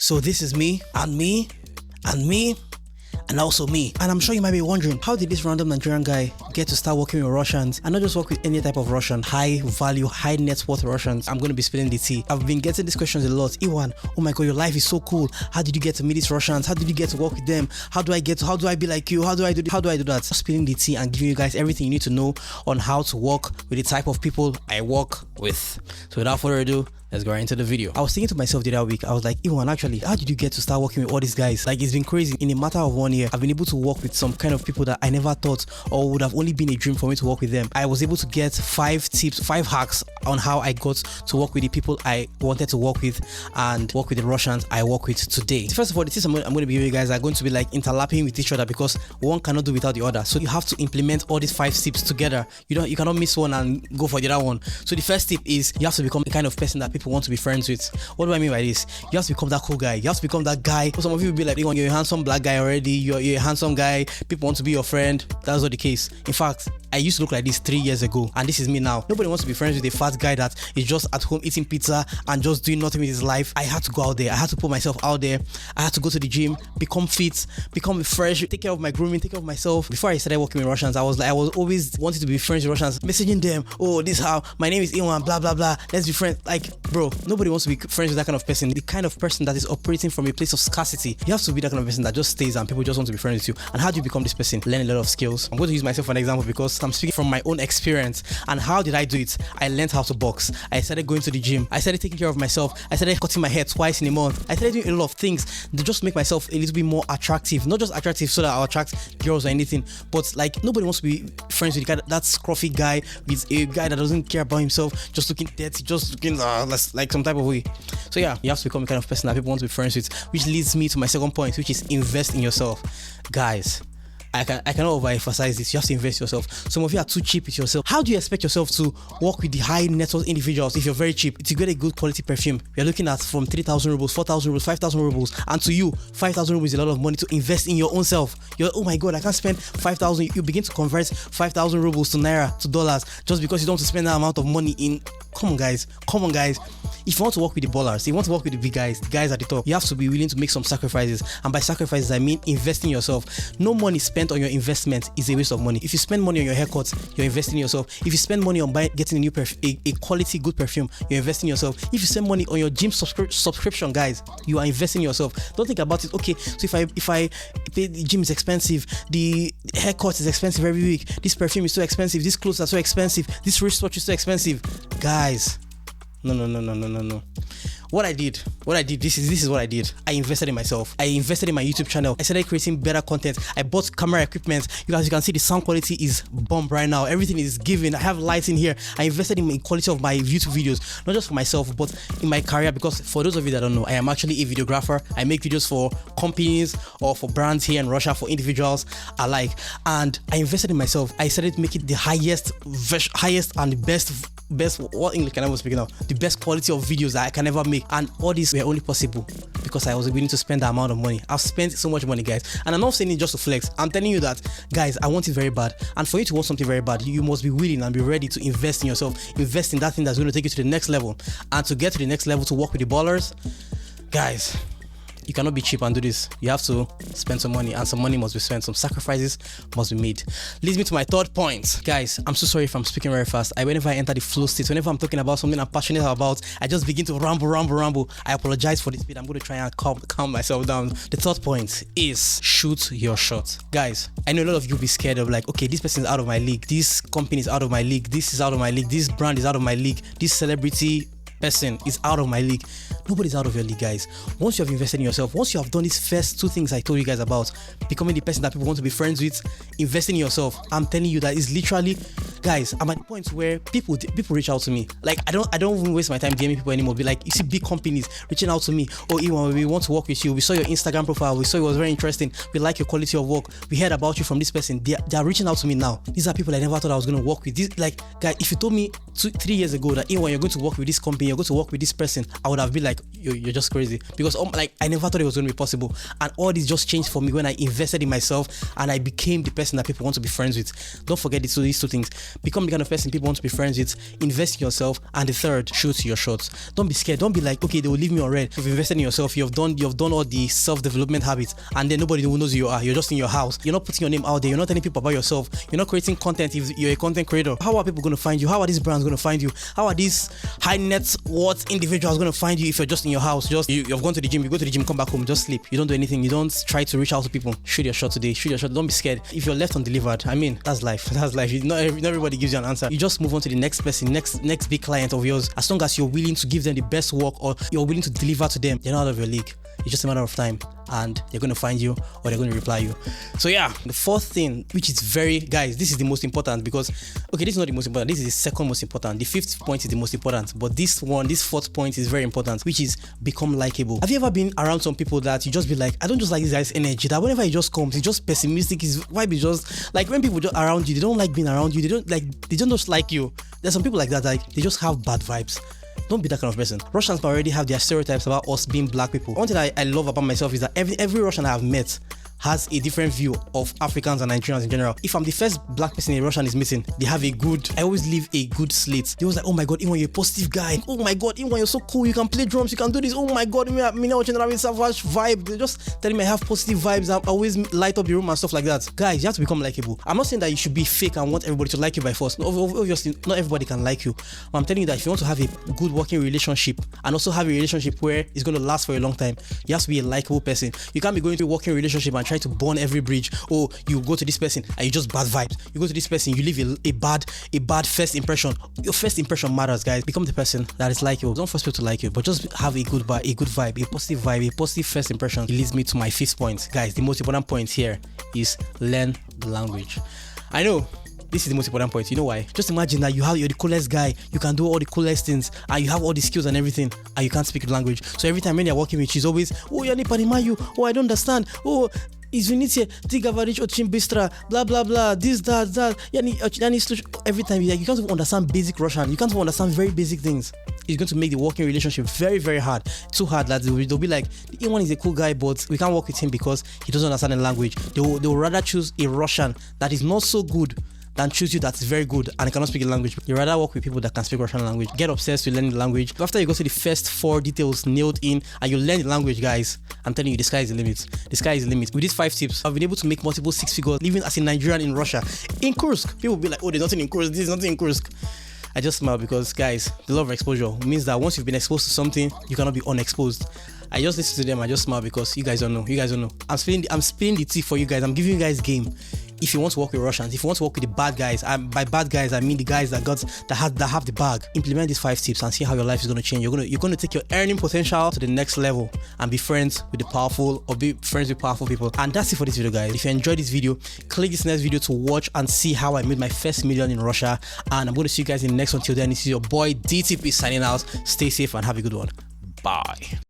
So this is me, and me, and me, and also me. And I'm sure you might be wondering, how did this random Nigerian guy get to start working with Russians and not just work with any type of Russian, high value, high net worth Russians? I'm going to be spilling the tea. I've been getting these questions a lot. Iwan, oh my god, your life is so cool. How did you get to meet these Russians? How did you get to work with them? How do I be like you? How do I do that? Spilling the tea and giving you guys everything you need to know on how to work with the type of people I work with. So without further ado, let's go right into the video. I was thinking to myself the other week, I was like, Iwan, actually, how did you get to start working with all these guys? Like, it's been crazy. In a matter of 1 year, I've been able to work with some kind of people that I never thought or would have only been a dream for me to work with them. I was able to get 5 tips, 5 hacks on how I got to work with the people I wanted to work with and work with the Russians I work with today. First of all, the tips I'm going to be giving you guys are going to be like interlapping with each other because one cannot do without the other. So you have to implement all these 5 tips together. You cannot miss one and go for the other one. So the first tip is you have to become the kind of person that people want to be friends with. What do I mean by this? You have to become that cool guy. You have to become that guy. Some of you will be like, you're a handsome black guy already. You're a handsome guy. People want to be your friend. That's not the case. In fact, I used to look like this 3 years ago, and this is me now. Nobody wants to be friends with a fat guy that is just at home eating pizza and just doing nothing with his life. I had to go out there. I had to put myself out there. I had to go to the gym, become fit, become fresh, take care of my grooming, take care of myself. Before I started working with Russians, I was always wanting to be friends with Russians, messaging them, oh, this how my name is Iwan, blah blah blah. Let's be friends. Like, bro, nobody wants to be friends with that kind of person. The kind of person that is operating from a place of scarcity. You have to be that kind of person that just stays and people just want to be friends with you. And how do you become this person? Learn a lot of skills. I'm going to use myself for an example because I'm speaking from my own experience. And how did I do it? I learned how to box. I started going to the gym. I started taking care of myself. I started cutting my hair twice in a month. I started doing a lot of things to just make myself a little bit more attractive. Not just attractive so that I'll attract girls or anything, but like nobody wants to be friends with that scruffy guy, with a guy that doesn't care about himself, just looking dirty, just looking like some type of way. So yeah, you have to become the kind of person that people want to be friends with, which leads me to my second point, which is invest in yourself. Guys, I cannot overemphasize this. You have to invest in yourself. Some of you are too cheap with yourself. How do you expect yourself to work with the high net worth individuals if you're very cheap? To get a good quality perfume, you're looking at from 3,000 rubles, 4,000 rubles, 5,000 rubles, and to you, 5,000 rubles is a lot of money to invest in your own self. You're, oh my god, I can't spend 5,000. You begin to convert 5,000 rubles to naira, to dollars, just because you don't want to spend that amount of money in. Come on guys. If you want to work with the ballers, if you want to work with the big guys, the guys at the top, you have to be willing to make some sacrifices. And by sacrifices, I mean investing in yourself. No money spent on your investment is a waste of money. If you spend money on your haircuts, you're investing in yourself. If you spend money on getting a new a quality good perfume, you're investing in yourself. If you spend money on your gym subscription, guys, you are investing in yourself. Don't think about it. Okay, so if I pay, the gym is expensive, the haircut is expensive every week, this perfume is so expensive, these clothes are so expensive, this wristwatch is so expensive, guys. No. What I did, this is what I did. I invested in myself. I invested in my YouTube channel. I started creating better content. I bought camera equipment. You guys, you can see the sound quality is bomb right now. Everything is giving. I have lights in here. I invested in the quality of my YouTube videos, not just for myself, but in my career. Because for those of you that don't know, I am actually a videographer. I make videos for companies or for brands here in Russia, for individuals alike. And I invested in myself. I started making the highest and the best, what English can I speak now? The best quality of videos that I can ever make. And all these were only possible because I was willing to spend that amount of money. I've spent so much money, guys, and I'm not saying it just to flex. I'm telling you that, guys, I want it very bad. And for you to want something very bad, you must be willing and be ready to invest in yourself, invest in that thing that's going to take you to the next level. And to get to the next level, to work with the ballers, guys, you cannot be cheap and do this. You have to spend some money, and some money must be spent. Some sacrifices must be made. Leads me to my third point. Guys, I'm so sorry if I'm speaking very fast. Whenever I enter the flow state, whenever I'm talking about something I'm passionate about, I just begin to ramble. I apologize for this bit. I'm going to try and calm myself down. The third point is shoot your shot. Guys, I know a lot of you will be scared of like, okay, this person is out of my league. This company is out of my league. This is out of my league. This brand is out of my league. This celebrity person is out of my league. Nobody's out of your league, guys. Once you have invested in yourself, once you have done these first 2 things I told you guys about, becoming the person that people want to be friends with, investing in yourself, I'm telling you that it's literally, guys, I'm at the point where people reach out to me. Like, I don't even waste my time DMing people anymore. Be like, you see big companies reaching out to me. Oh, Iwan, we want to work with you. We saw your Instagram profile. We saw it was very interesting. We like your quality of work. We heard about you from this person. They are reaching out to me now. These are people I never thought I was going to work with. This, like, guys, if you told me 3 years ago that Iwan, you're going to work with this company, you're going to work with this person, I would have been like, you're just crazy, because like I never thought it was going to be possible. And all this just changed for me when I invested in myself and I became the person that people want to be friends with. Don't forget these 2 things. Become the kind of person people want to be friends with. Invest in yourself. And the third, shoot your shots. Don't be scared. Don't be like, okay, they will leave me on red. You've invested in yourself. You've done all the self-development habits, and then nobody knows who you are. You're just in your house. You're not putting your name out there. You're not telling people about yourself. You're not creating content if you're a content creator. How are people going to find you? How are these brands going to find you? How are these high net worth individuals going to find you if you're just in your house? You've gone to the gym. You go to the gym, come back home, just sleep. You don't do anything. You don't try to reach out to people. Shoot your shot today. Shoot your shot. Don't be scared. If you're left undelivered, I mean, that's life. That's life. Not everybody gives you an answer. You just move on to the next person, next big client of yours. As long as you're willing to give them the best work, or you're willing to deliver to them, they're not out of your league. It's just a matter of time, and they're going to find you, or they're going to reply you. So yeah, the fourth thing, which is guys, this is the most important, because okay, this is not the most important, this is the second most important. The fifth point is the most important, but this fourth point is very important, which is become likable. Have you ever been around some people that you just be like, I don't just like this guy's energy, that whenever he just comes, he's just pessimistic, his vibe is just like, when people just around you, they don't like being around you, they don't just like you. There's some people like that, like they just have bad vibes. Don't be that kind of person. Russians already have their stereotypes about us being black people. One thing I love about myself is that every Russian I have met has a different view of Africans and Nigerians in general. If I'm the first black person a Russian is meeting, they have I always leave a good slate. They was like, oh my god, Iwan, you're a positive guy. Oh my god, Iwan, you're so cool. You can play drums, you can do this. Oh my god, me now generally savage vibe. They just telling me I have positive vibes. I always light up the room and stuff like that. Guys, you have to become likable. I'm not saying that you should be fake and want everybody to like you by force. Obviously, not everybody can like you. But I'm telling you that if you want to have a good working relationship and also have a relationship where it's going to last for a long time, you have to be a likable person. You can't be going to a working relationship and try to burn every bridge. Oh, you go to this person and you just bad vibes. You go to this person, you leave a bad first impression. Your first impression matters, guys. Become the person that is like you. Don't force people to like you, but just have a good vibe, a positive first impression. It leads me to my fifth point, guys. The most important point here is learn the language. I know this is the most important point. You know why? Just imagine that you're the coolest guy, you can do all the coolest things, and you have all the skills and everything, and you can't speak the language. So every time when you're working with, she's always, oh, you're Nipanimayu, oh, I don't understand, oh, извините, ты говоришь очень быстро, blah blah blah, this, that, every time you can't even understand basic Russian, you can't even understand very basic things. It's going to make the working relationship very, very hard. Too hard that they'll be like, Iwan is a cool guy, but we can't work with him because he doesn't understand the language. They will rather choose a Russian that is not so good than choose you that's very good and cannot speak the language. You rather work with people that can speak Russian language. Get obsessed with learning the language. After you go to the first 4 details nailed in and you learn the language, guys, I'm telling you, the sky is the limit. The sky is the limit. With these 5 tips, I've been able to make multiple 6 figures living as a Nigerian in Russia. In Kursk, people will be like, oh, there's nothing in Kursk. This is nothing in Kursk. I just smile because, guys, the law of exposure means that once you've been exposed to something, you cannot be unexposed. I just listen to them. I just smile because you guys don't know. You guys don't know. I'm spilling the tea for you guys. I'm giving you guys game. If you want to work with Russians, if you want to work with the bad guys, by bad guys I mean the guys that have the bag, implement these 5 tips and see how your life is going to change. You're going to take your earning potential to the next level and be friends with the powerful, or be friends with powerful people. And that's it for this video, guys. If you enjoyed this video, click this next video to watch and see how I made my first million in Russia. And I'm going to see you guys in the next one. Till then, this is your boy DTP signing out. Stay safe and have a good one. Bye.